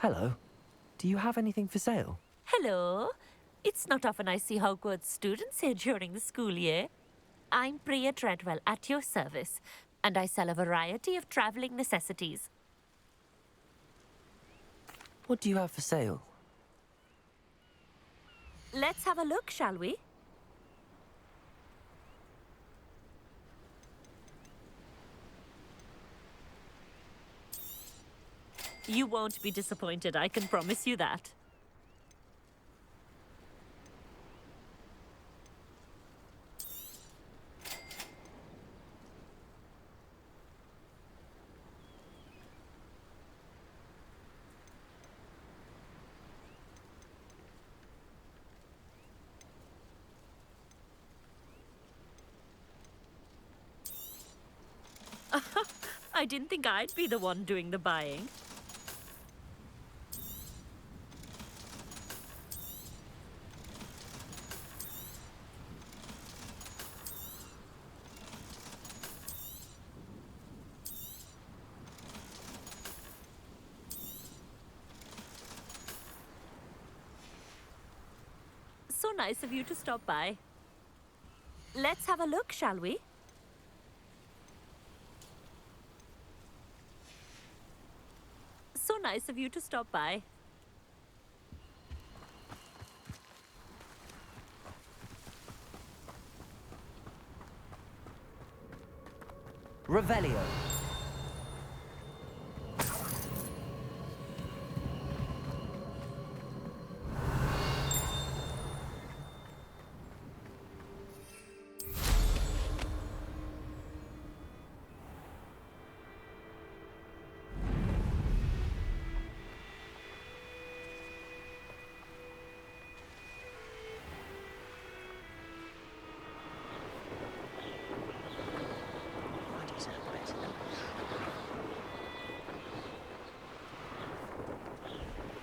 Hello. Do you have anything for sale? Hello. It's not often I see Hogwarts students here during the school year. I'm Priya Treadwell, at your service, and I sell a variety of travelling necessities. What do you have for sale? Let's have a look, shall we? You won't be disappointed, I can promise you that. I didn't think I'd be the one doing the buying. So nice of you to stop by. Let's have a look, shall we? So nice of you to stop by. Revelio.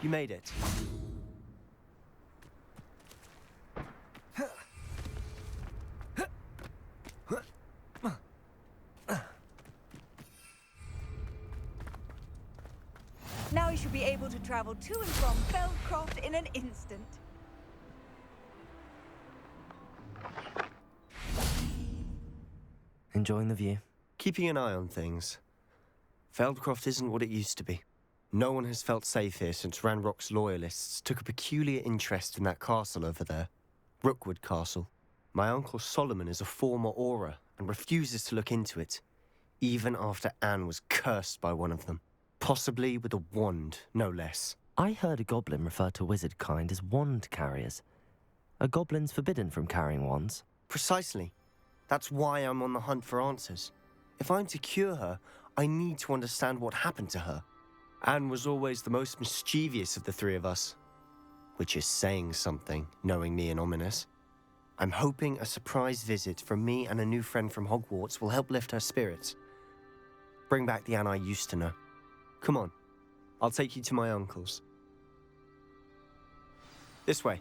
You made it. Now you should be able to travel to and from Feldcroft in an instant. Enjoying the view? Keeping an eye on things. Feldcroft isn't what it used to be. No one has felt safe here since Ranrock's loyalists took a peculiar interest in that castle over there. Rookwood Castle. My uncle Solomon is a former Auror and refuses to look into it, even after Anne was cursed by one of them. Possibly with a wand, no less. I heard a goblin refer to wizard kind as wand carriers. Are goblins forbidden from carrying wands? Precisely. That's why I'm on the hunt for answers. If I'm to cure her, I need to understand what happened to her. Anne was always the most mischievous of the three of us. Which is saying something, knowing me and Ominous. I'm hoping a surprise visit from me and a new friend from Hogwarts will help lift her spirits. Bring back the Anne I used to know. Come on, I'll take you to my uncle's. This way.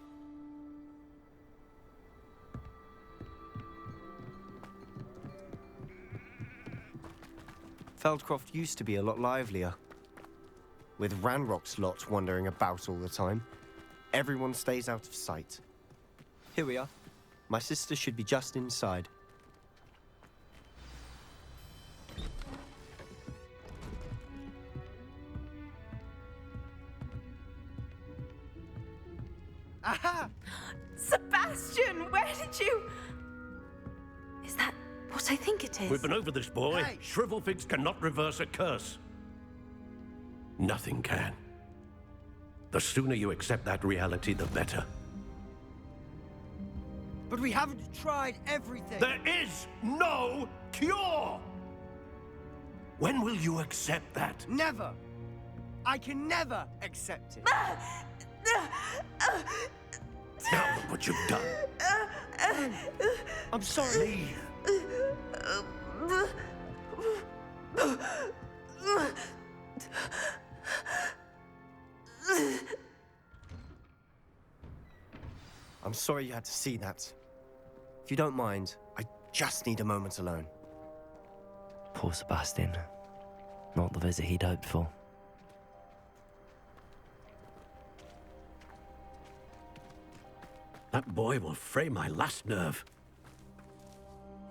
Feldcroft used to be a lot livelier. With Ranrock's lot wandering about all the time, everyone stays out of sight. Here we are. My sister should be just inside. Aha! Sebastian, where did you... Is that what I think it is? We've been over this, boy. Hey. Shrivelfigs cannot reverse a curse. Nothing can. The sooner you accept that reality, the better. But we haven't tried everything. There is no cure! When will you accept that? Never. I can never accept it. Now look what you've done. I'm sorry. I'm sorry you had to see that. If you don't mind, I just need a moment alone. Poor Sebastian. Not the visit he'd hoped for. That boy will fray my last nerve.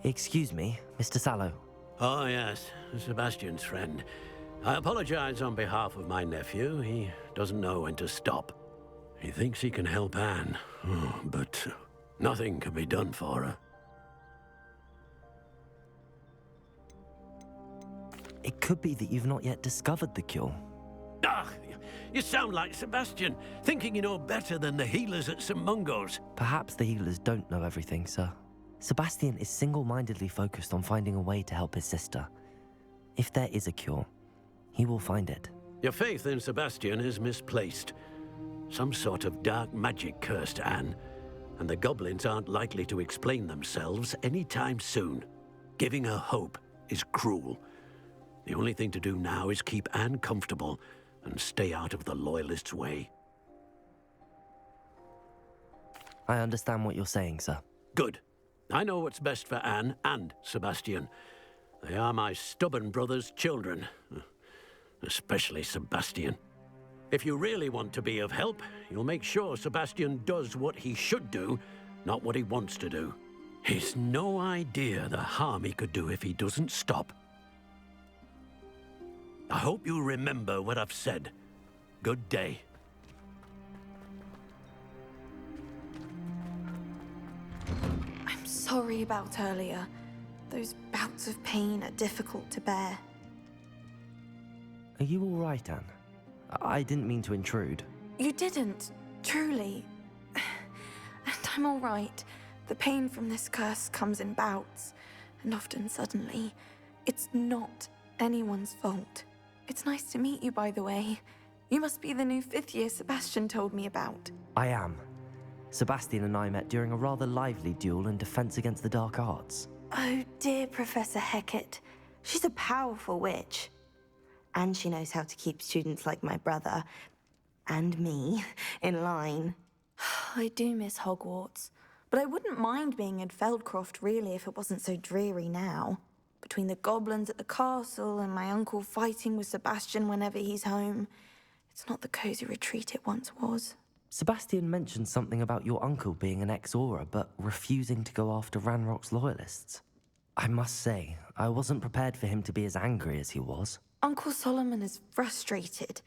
Excuse me, Mr. Sallow. Oh, yes, Sebastian's friend. I apologize on behalf of my nephew. He doesn't know when to stop. He thinks he can help Anne, but nothing can be done for her. It could be that you've not yet discovered the cure. Ah, you sound like Sebastian, thinking you know better than the healers at St. Mungo's. Perhaps the healers don't know everything, sir. Sebastian is single-mindedly focused on finding a way to help his sister. If there is a cure, he will find it. Your faith in Sebastian is misplaced. Some sort of dark magic cursed Anne, and the goblins aren't likely to explain themselves anytime soon. Giving her hope is cruel. The only thing to do now is keep Anne comfortable and stay out of the Loyalists' way. I understand what you're saying, sir. Good. I know what's best for Anne and Sebastian. They are my stubborn brother's children. Especially Sebastian. If you really want to be of help, you'll make sure Sebastian does what he should do, not what he wants to do. He's no idea the harm he could do if he doesn't stop. I hope you remember what I've said. Good day. I'm sorry about earlier. Those bouts of pain are difficult to bear. Are you all right, Anne? I didn't mean to intrude. You didn't, truly. And I'm all right. The pain from this curse comes in bouts, and often suddenly. It's not anyone's fault. It's nice to meet you, by the way. You must be the new 5th year Sebastian told me about. I am. Sebastian and I met during a rather lively duel in defense against the dark arts. Oh, dear Professor Hecat. She's a powerful witch. And she knows how to keep students like my brother, and me, in line. I do miss Hogwarts, but I wouldn't mind being in Feldcroft, really, if it wasn't so dreary now. Between the goblins at the castle and my uncle fighting with Sebastian whenever he's home, it's not the cozy retreat it once was. Sebastian mentioned something about your uncle being an ex-Auror, but refusing to go after Ranrock's loyalists. I must say, I wasn't prepared for him to be as angry as he was. Uncle Solomon is frustrated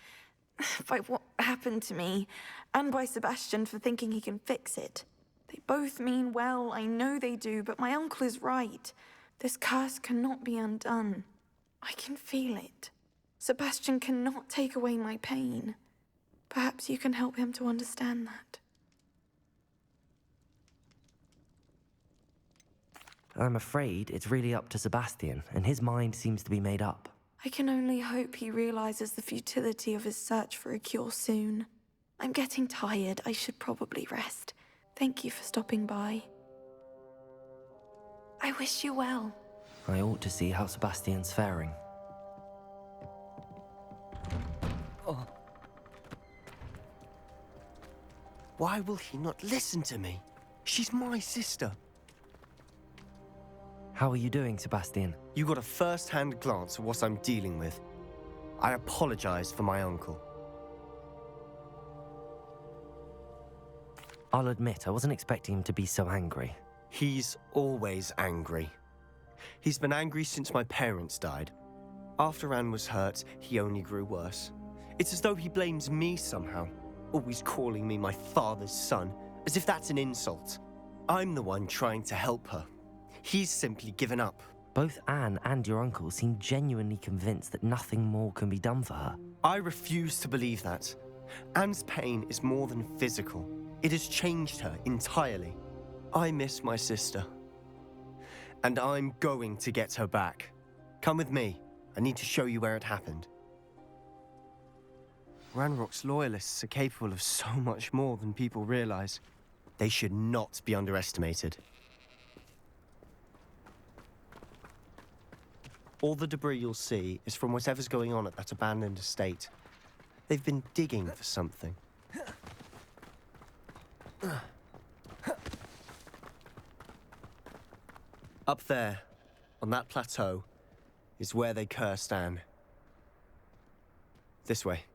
by what happened to me, and by Sebastian for thinking he can fix it. They both mean well, I know they do, but my uncle is right. This curse cannot be undone. I can feel it. Sebastian cannot take away my pain. Perhaps you can help him to understand that. I'm afraid it's really up to Sebastian, and his mind seems to be made up. I can only hope he realizes the futility of his search for a cure soon. I'm getting tired. I should probably rest. Thank you for stopping by. I wish you well. I ought to see how Sebastian's faring. Why will he not listen to me? She's my sister. How are you doing, Sebastian? You got a first-hand glance at what I'm dealing with. I apologize for my uncle. I'll admit, I wasn't expecting him to be so angry. He's always angry. He's been angry since my parents died. After Anne was hurt, he only grew worse. It's as though he blames me somehow, always calling me my father's son, as if that's an insult. I'm the one trying to help her. He's simply given up. Both Anne and your uncle seem genuinely convinced that nothing more can be done for her. I refuse to believe that. Anne's pain is more than physical. It has changed her entirely. I miss my sister. And I'm going to get her back. Come with me. I need to show you where it happened. Ranrock's loyalists are capable of so much more than people realize. They should not be underestimated. All the debris you'll see is from whatever's going on at that abandoned estate. They've been digging for something. Up there, on that plateau, is where they cursed Anne. This way.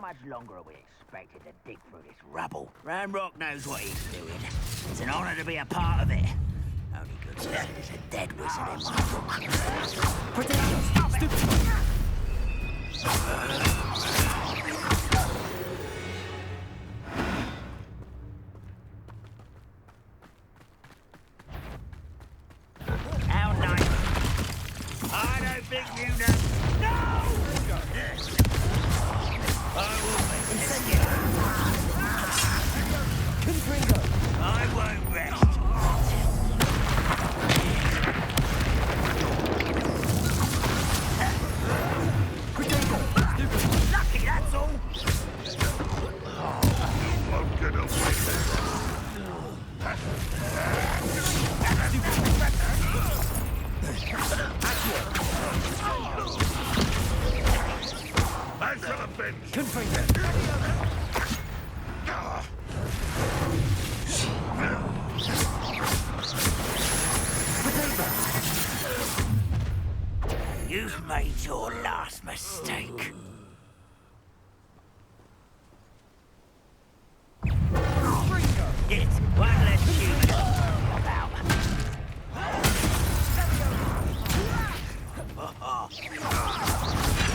much longer are we expected to dig through this rubble? Ranrock knows what he's doing. It's an honor to be a part of it. Only good to see there's a dead wizard in my book. Stop it! How nice. I don't think you know. No! I will make it. I won't rest. Lucky, that's all. Won't get away with I shall avenge. You've made your last mistake. It one less human about.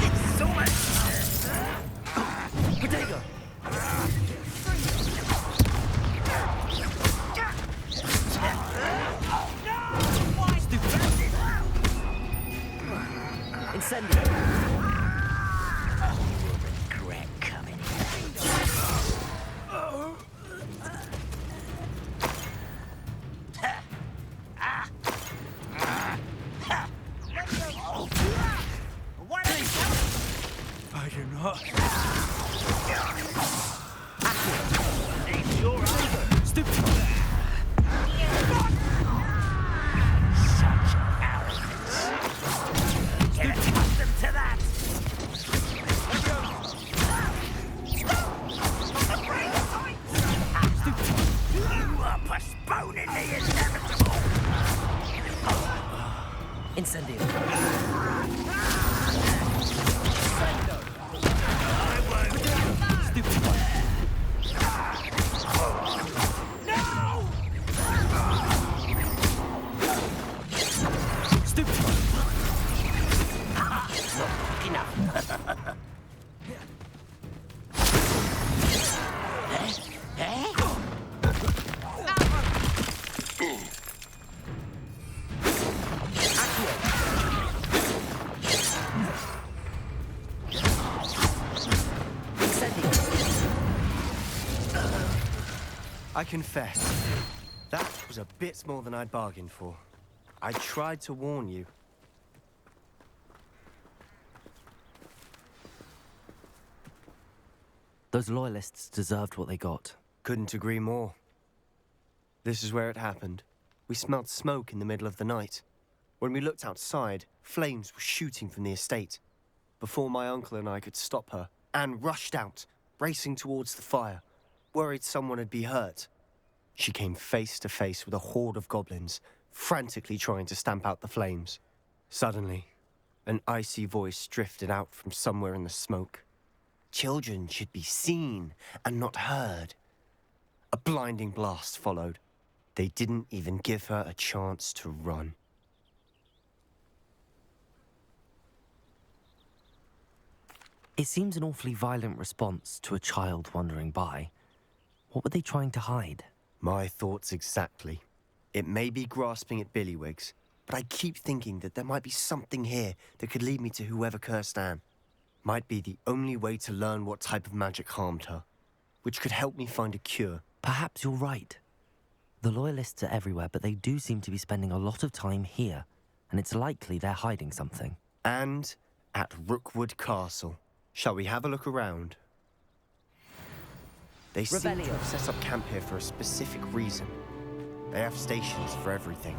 It's so much. Potato. Incendio. You will regret coming I do not. It's your answer. Stupid. Such arrogance. Get accustomed to that. You are postponing the inevitable. Incendio. I confess, that was a bit more than I'd bargained for. I tried to warn you. Those loyalists deserved what they got. Couldn't agree more. This is where it happened. We smelled smoke in the middle of the night. When we looked outside, flames were shooting from the estate. Before my uncle and I could stop her, Anne rushed out, racing towards the fire, worried someone would be hurt. She came face to face with a horde of goblins, frantically trying to stamp out the flames. Suddenly, an icy voice drifted out from somewhere in the smoke. Children should be seen and not heard. A blinding blast followed. They didn't even give her a chance to run. It seems an awfully violent response to a child wandering by. What were they trying to hide? My thoughts exactly. It may be grasping at Billywigs, but I keep thinking that there might be something here that could lead me to whoever cursed Anne. Might be the only way to learn what type of magic harmed her, which could help me find a cure. Perhaps you're right. The Loyalists are everywhere, but they do seem to be spending a lot of time here, and it's likely they're hiding something. And at Rookwood Castle. Shall we have a look around? They seem to have set up camp here for a specific reason. They have stations for everything.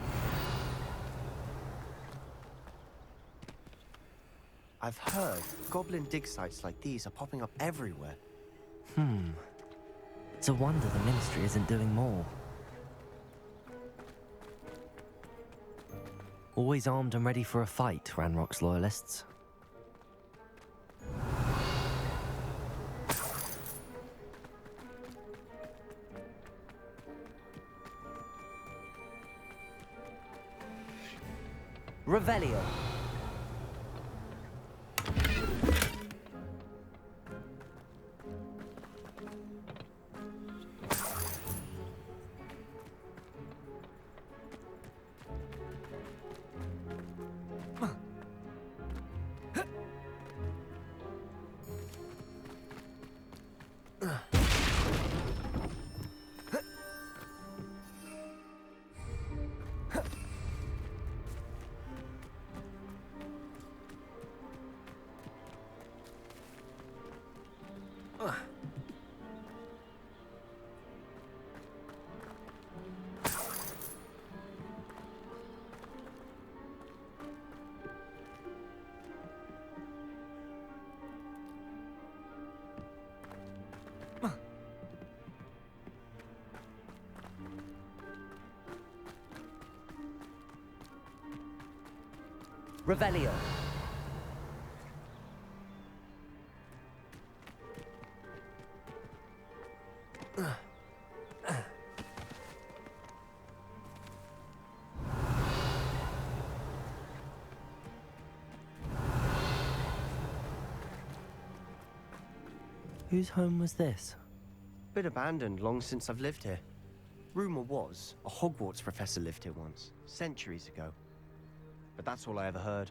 I've heard goblin dig sites like these are popping up everywhere. It's a wonder the Ministry isn't doing more. Always armed and ready for a fight, Ranrock's Loyalists. Revelio. Revelio. Whose home was this? Been abandoned long since I've lived here. Rumor was, a Hogwarts professor lived here once, centuries ago. But that's all I ever heard.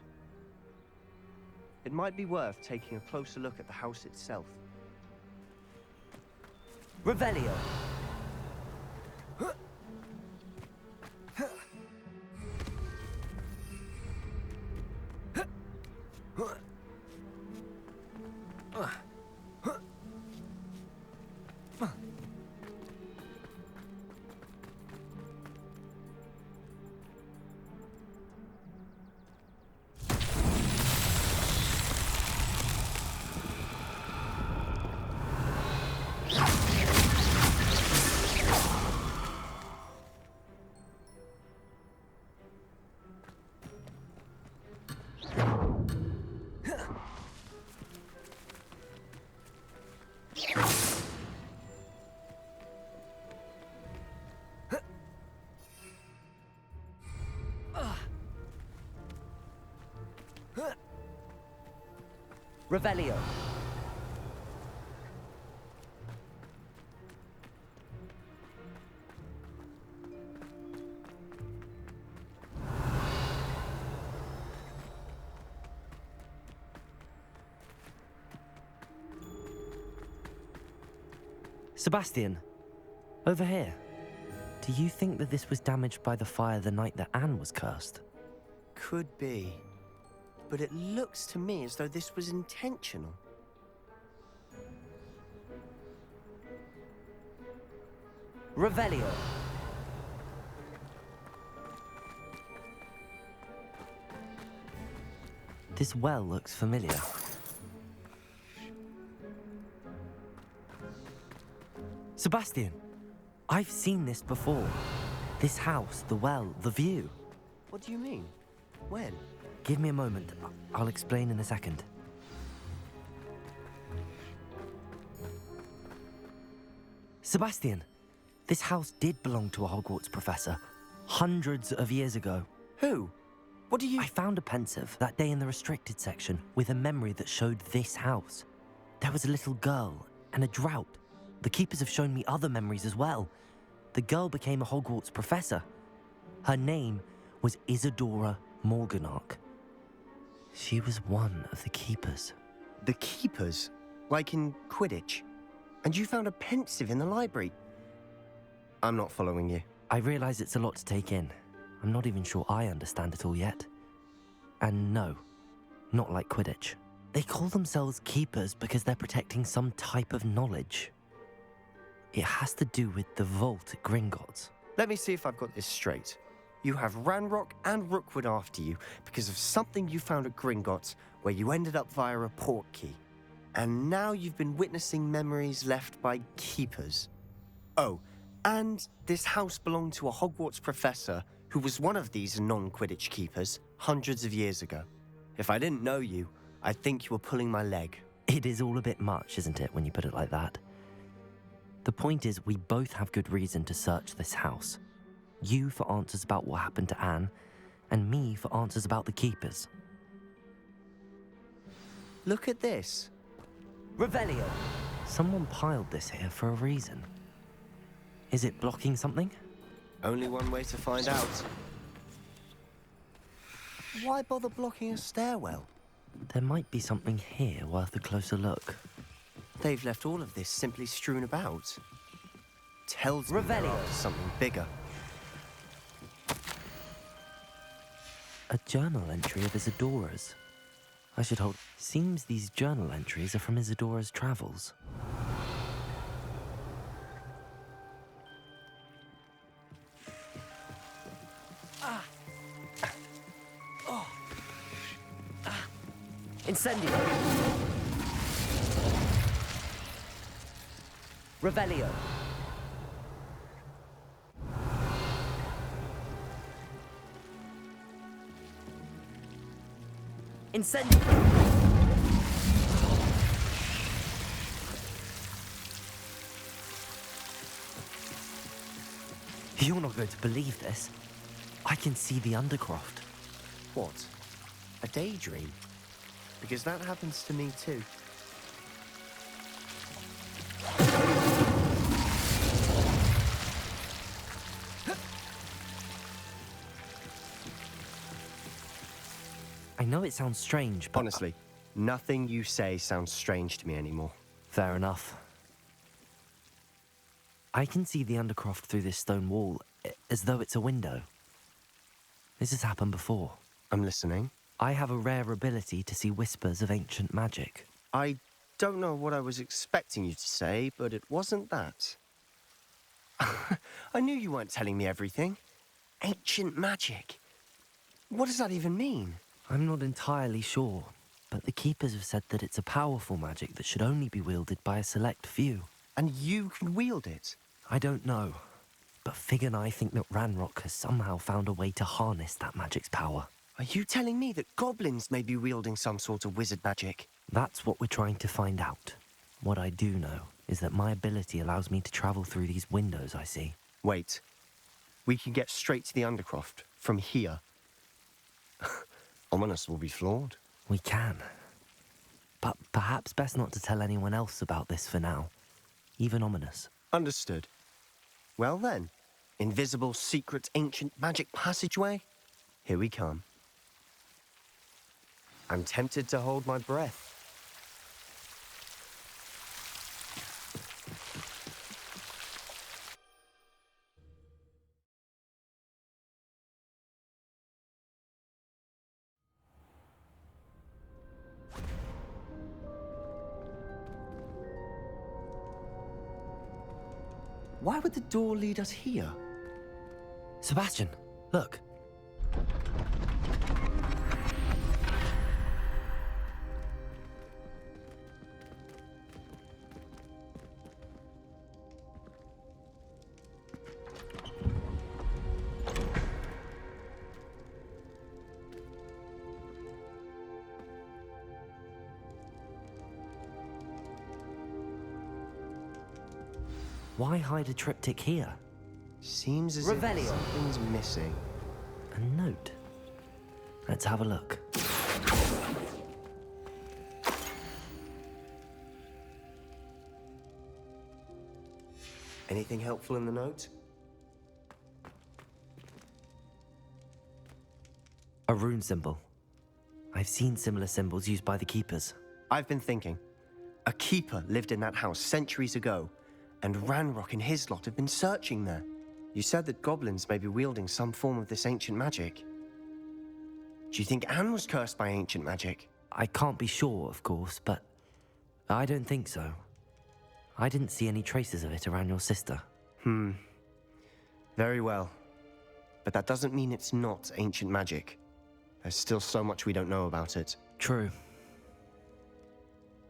It might be worth taking a closer look at the house itself. Revelio. Revelio. Sebastian, over here. Do you think that this was damaged by the fire the night that Anne was cursed? Could be. But it looks to me as though this was intentional. Revelio. This well looks familiar. Sebastian, I've seen this before. This house, the well, the view. What do you mean? When? Give me a moment. I'll explain in a second. Sebastian, this house did belong to a Hogwarts professor hundreds of years ago. Who? What do you... I found a pensive that day in the restricted section with a memory that showed this house. There was a little girl and a drought. The keepers have shown me other memories as well. The girl became a Hogwarts professor. Her name was Isadora Morganach. She was one of the keepers. The keepers? Like in Quidditch? And you found a pensive in the library? I'm not following you. I realize it's a lot to take in. I'm not even sure I understand it all yet. And no, not like Quidditch. They call themselves keepers because they're protecting some type of knowledge. It has to do with the vault at Gringotts. Let me see if I've got this straight. You have Ranrock and Rookwood after you because of something you found at Gringotts where you ended up via a port key. And now you've been witnessing memories left by keepers. Oh, and this house belonged to a Hogwarts professor who was one of these non-Quidditch keepers hundreds of years ago. If I didn't know you, I'd think you were pulling my leg. It is all a bit much, isn't it, when you put it like that? The point is, we both have good reason to search this house. You for answers about what happened to Anne, and me for answers about the Keepers. Look at this. Revelio! Someone piled this here for a reason. Is it blocking something? Only one way to find out. Why bother blocking a stairwell? There might be something here worth a closer look. They've left all of this simply strewn about. Tells me they're after something bigger. A journal entry of Isadora's. I should hold... Seems these journal entries are from Isadora's travels. Incendio! Revelio! Incendio! You're not going to believe this. I can see the Undercroft. What? A daydream? Because that happens to me too. I know it sounds strange, but... Honestly, nothing you say sounds strange to me anymore. Fair enough. I can see the Undercroft through this stone wall, as though it's a window. This has happened before. I'm listening. I have a rare ability to see whispers of ancient magic. I don't know what I was expecting you to say, but it wasn't that. I knew you weren't telling me everything. Ancient magic. What does that even mean? I'm not entirely sure, but the Keepers have said that it's a powerful magic that should only be wielded by a select few. And you can wield it? I don't know, but Fig and I think that Ranrock has somehow found a way to harness that magic's power. Are you telling me that goblins may be wielding some sort of wizard magic? That's what we're trying to find out. What I do know is that my ability allows me to travel through these windows I see. Wait. We can get straight to the Undercroft from here. Ominous will be floored. We can. But perhaps best not to tell anyone else about this for now. Even Ominous. Understood. Well then, invisible, secret, ancient magic passageway? Here we come. I'm tempted to hold my breath. Why would the door lead us here? Sebastian, look. Why hide a triptych here? Seems as if Revelio. something's missing. A note. Let's have a look. Anything helpful in the note? A rune symbol. I've seen similar symbols used by the Keepers. I've been thinking. A keeper lived in that house centuries ago, and Ranrock and his lot have been searching there. You said that goblins may be wielding some form of this ancient magic. Do you think Anne was cursed by ancient magic? I can't be sure, of course, but I don't think so. I didn't see any traces of it around your sister. Very well. But that doesn't mean it's not ancient magic. There's still so much we don't know about it. True.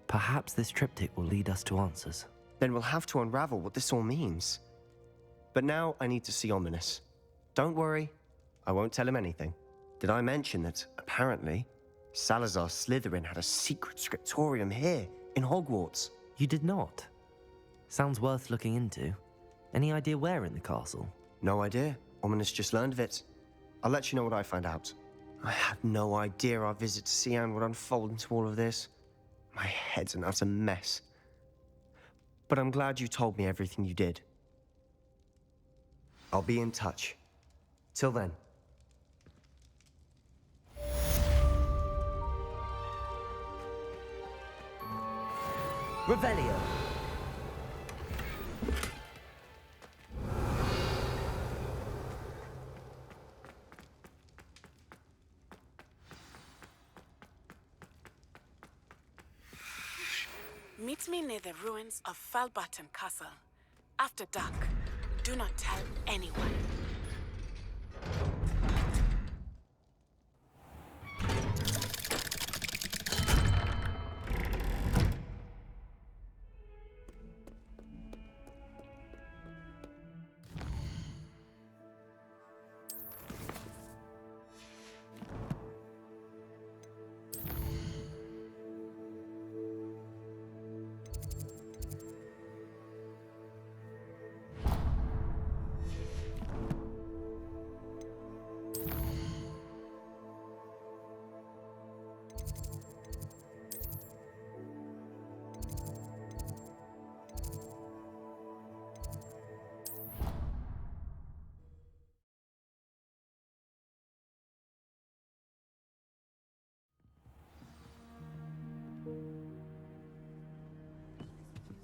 Perhaps this triptych will lead us to answers. Then we'll have to unravel what this all means. But now I need to see Ominous. Don't worry, I won't tell him anything. Did I mention that, apparently, Salazar Slytherin had a secret scriptorium here, in Hogwarts? You did not? Sounds worth looking into. Any idea where in the castle? No idea. Ominous just learned of it. I'll let you know what I find out. I had no idea our visit to Sian would unfold into all of this. My head's an utter mess. But I'm glad you told me everything you did. I'll be in touch. Till then. Revelio. Meet me near the ruins of Falbaton Castle. After dark. Do not tell anyone.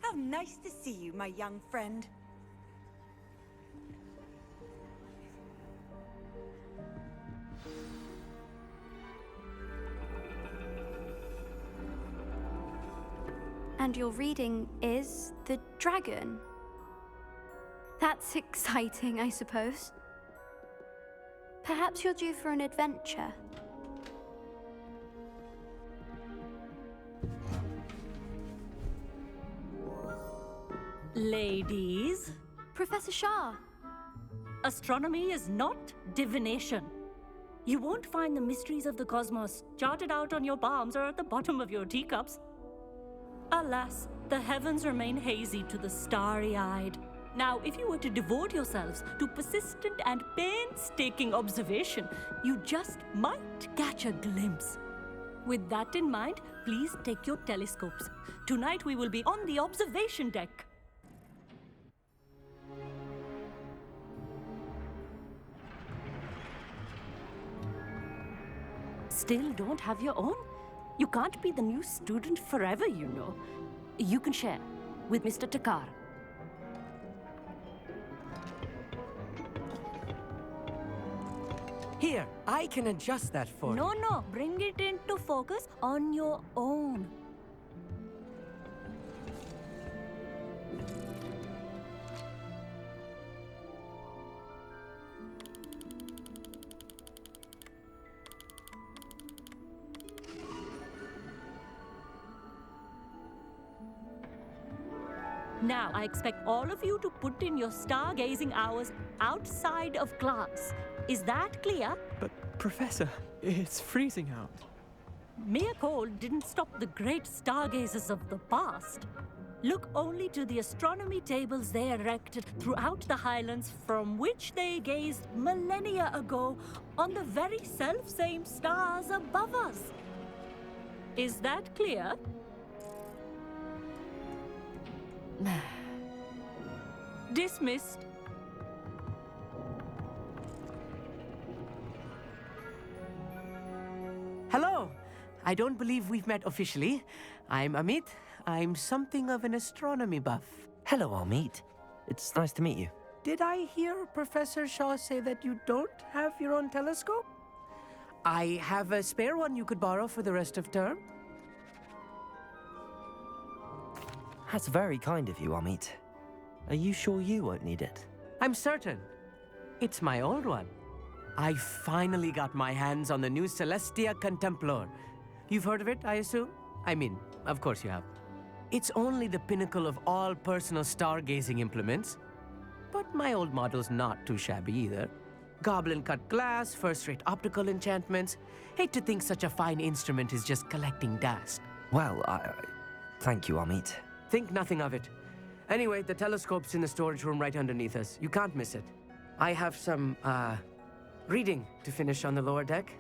How nice to see you, my young friend. And your reading is The Dragon. That's exciting, I suppose. Perhaps you're due for an adventure. Ladies, Professor Shah. astronomy is not divination. You won't find the mysteries of the cosmos charted out on your palms or at the bottom of your teacups. Alas, the heavens remain hazy to the starry-eyed. Now, if you were to devote yourselves to persistent and painstaking observation, you just might catch a glimpse. With that in mind, please take your telescopes. Tonight we will be on the observation deck. Still don't have your own? You can't be the new student forever, you know. You can share with Mr. Takar. Here, I can adjust that for you. No, bring it into focus on your own. Now, I expect all of you to put in your stargazing hours outside of class. Is that clear? But, Professor, it's freezing out. Mere cold didn't stop the great stargazers of the past. Look only to the astronomy tables they erected throughout the highlands from which they gazed millennia ago on the very self-same stars above us. Is that clear? Dismissed. Hello. I don't believe we've met officially. I'm Amit. I'm something of an astronomy buff. Hello, Amit. It's nice to meet you. Did I hear Professor Shaw say that you don't have your own telescope? I have a spare one you could borrow for the rest of term. That's very kind of you, Amit. Are you sure you won't need it? I'm certain. It's my old one. I finally got my hands on the new Celestia Contemplor. You've heard of it, I assume? I mean, of course you have. It's only the pinnacle of all personal stargazing implements. But my old model's not too shabby either. Goblin cut glass, first-rate optical enchantments. Hate to think such a fine instrument is just collecting dust. Well, thank you, Amit. Think nothing of it. Anyway, the telescope's in the storage room right underneath us. You can't miss it. I have some, reading to finish on the lower deck.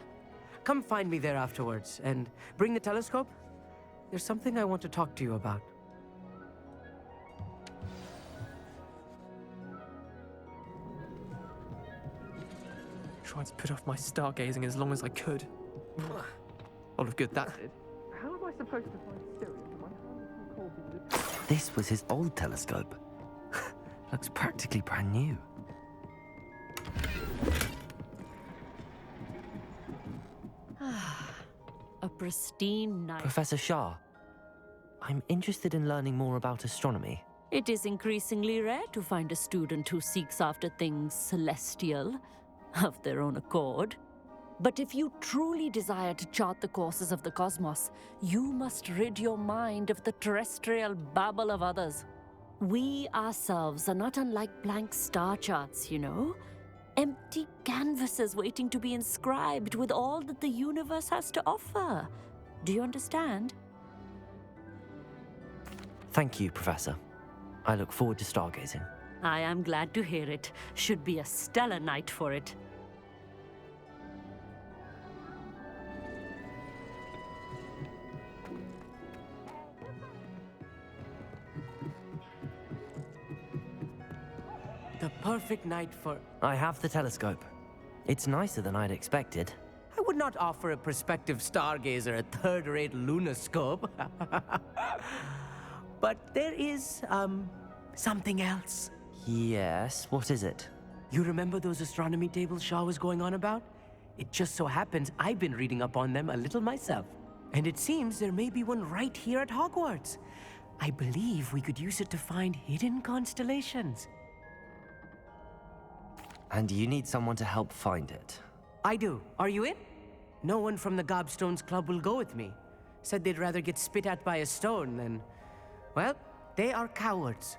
Come find me there afterwards, and bring the telescope. There's something I want to talk to you about. Tried to put off my stargazing as long as I could. All of good that did. How am I supposed to find Sirius when my hand is too cold to lift? This was his old telescope. Looks practically brand new. A pristine night. Professor Shah, I'm interested in learning more about astronomy. It is increasingly rare to find a student who seeks after things celestial of their own accord. But if you truly desire to chart the courses of the cosmos, you must rid your mind of the terrestrial babble of others. We ourselves are not unlike blank star charts, you know. Empty canvases waiting to be inscribed with all that the universe has to offer. Do you understand? Thank you, Professor. I look forward to stargazing. I am glad to hear it. Should be a stellar night for it. The perfect night for... I have the telescope. It's nicer than I'd expected. I would not offer a prospective stargazer a third-rate lunoscope. But there is, something else. Yes, what is it? You remember those astronomy tables Shaw was going on about? It just so happens I've been reading up on them a little myself. And it seems there may be one right here at Hogwarts. I believe we could use it to find hidden constellations. And you need someone to help find it. I do. Are you in? No one from the Gobstones Club will go with me. Said they'd rather get spit at by a stone than... Well, they are cowards.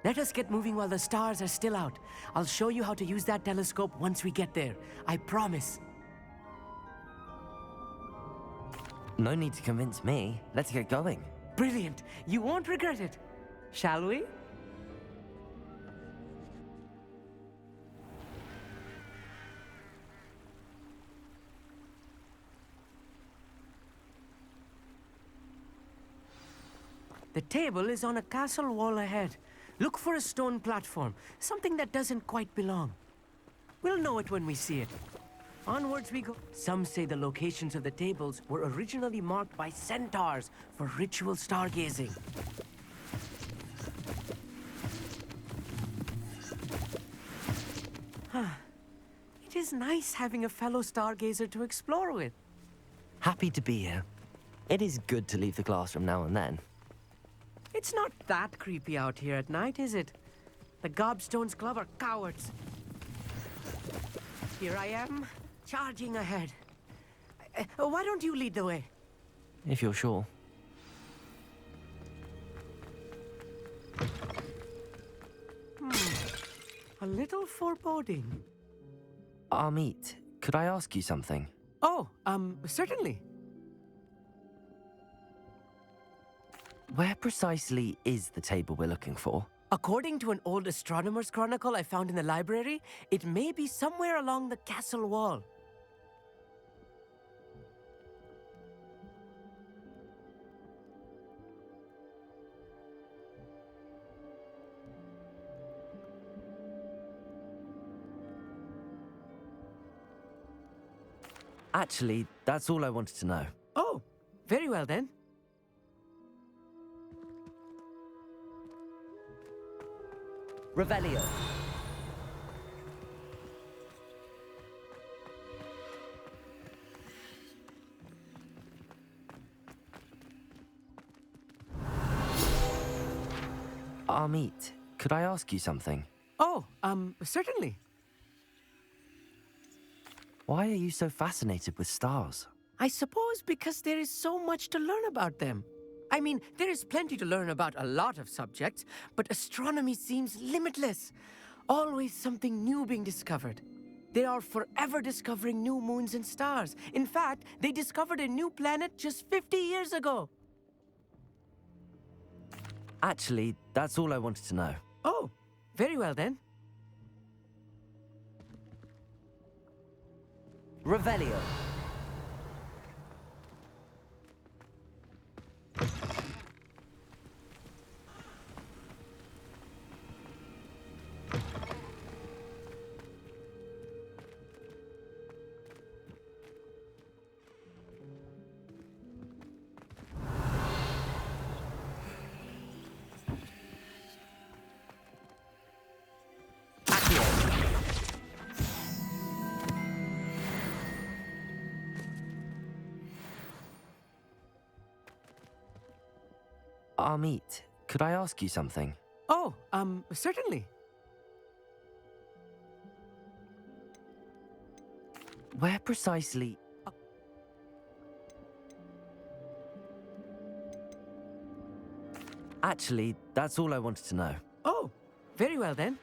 Let us get moving while the stars are still out. I'll show you how to use that telescope once we get there. I promise. No need to convince me. Let's get going. Brilliant. You won't regret it. Shall we? The table is on a castle wall ahead. Look for a stone platform, something that doesn't quite belong. We'll know it when we see it. Onwards we go. Some say the locations of the tables were originally marked by centaurs for ritual stargazing. It is nice having a fellow stargazer to explore with. Happy to be here. It is good to leave the classroom now and then. It's not that creepy out here at night, is it? The Gobstones Club are cowards. Here I am, charging ahead. Why don't you lead the way? If you're sure. A little foreboding. Amit, could I ask you something? Oh, certainly. Where precisely is the table we're looking for? According to an old astronomer's chronicle I found in the library, it may be somewhere along the castle wall. Actually, that's all I wanted to know. Oh, very well then. Revelio. Amit, could I ask you something? Oh, certainly. Why are you so fascinated with stars? I suppose because there is so much to learn about them. I mean, there is plenty to learn about a lot of subjects, but astronomy seems limitless. Always something new being discovered. They are forever discovering new moons and stars. In fact, they discovered a new planet just 50 years ago. Actually, that's all I wanted to know. Oh, very well then. Revelio. Amit, could I ask you something? Oh, certainly. Where precisely... Actually, that's all I wanted to know. Oh, very well then.